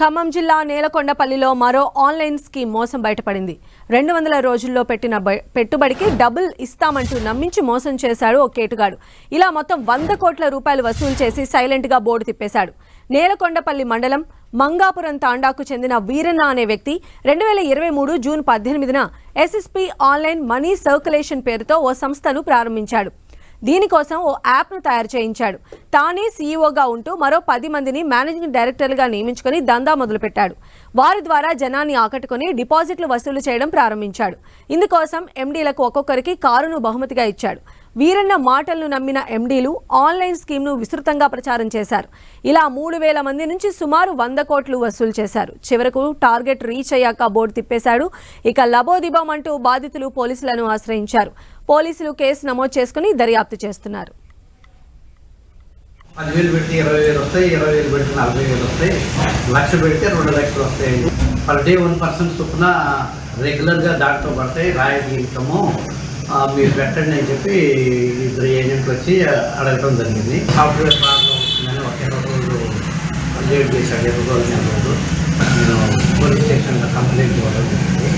ఖమ్మం జిల్లా నేలకొండపల్లిలో మరో online scheme మోసం బయటపడింది. 200 రోజుల్లో పెట్టిన పెట్టుబడికి డబుల్ ఇస్తామంటూ నమ్మించి మోసం చేశాడు ఓ కేటుగాడు. ఇలా మొత్తం 100 కోట్ల రూపాయలు వసూలు చేసి సైలెంట్ గా బోర్డు తిప్పేశాడు. నేలకొండపల్లి మండలం మంగాపురం తాండాకు చెందిన వీరన్న అనే వ్యక్తి 2023 జూన్ 18న ఎస్ఎస్పీ ఆన్లైన్ మనీ సర్క్యులేషన్ పేరుతో ఓ సంస్థను ప్రారంభించాడు. దీనికోసం ఓ యాప్ను తయారు చేయించాడు. తానే సీఈఓగా ఉంటూ మరో 10 మందిని మేనేజింగ్ డైరెక్టర్లుగా నియమించుకుని దందా మొదలుపెట్టాడు. వారి ద్వారా జనాన్ని ఆకట్టుకుని డిపాజిట్లు వసూలు చేయడం ప్రారంభించాడు. ఇందుకోసం ఎండీలకు ఒక్కొక్కరికి కారును బహుమతిగా ఇచ్చాడు. వీరన్న మాటలను నమ్మిన ఎండీలు ఆన్లైన్ స్కీమ్ను విస్తృతంగా ప్రచారం చేశారు. ఇలా 3000 మంది నుంచి సుమారు 100 కోట్లు వసూలు చేశారు. చివరకు టార్గెట్ రీచ్ అయ్యాక బోర్డు తిప్పేశాడు. ఇక లబోదిబం అంటూ బాధితులు పోలీసులను ఆశ్రయించారు. పోలీసులు కేసు నమోదు చేసుకుని దర్యాప్తు చేస్తున్నారు. 10,000 పెడితే 20,000 వస్తాయి, 20,000 పెడితే 40,000 వస్తాయి, లక్ష పెడితే 2 లక్షలు వస్తాయి. పర్ డే 1% చొప్పున రెగ్యులర్గా దాంట్లో పడతాయి. రాయల్ ఇన్కమ్ మీరు పెట్టండి అని చెప్పి 2 ఏజెంట్లు వచ్చి అడగడం జరిగింది. సాఫ్ట్వేర్ ప్రాబ్లం వస్తుందని ఒక 20 రోజులు లేట్ చేశాడు. 20 రోజులు నేను పోలీస్ స్టేషన్లో కంప్లైంట్ ఇవ్వడం జరిగింది.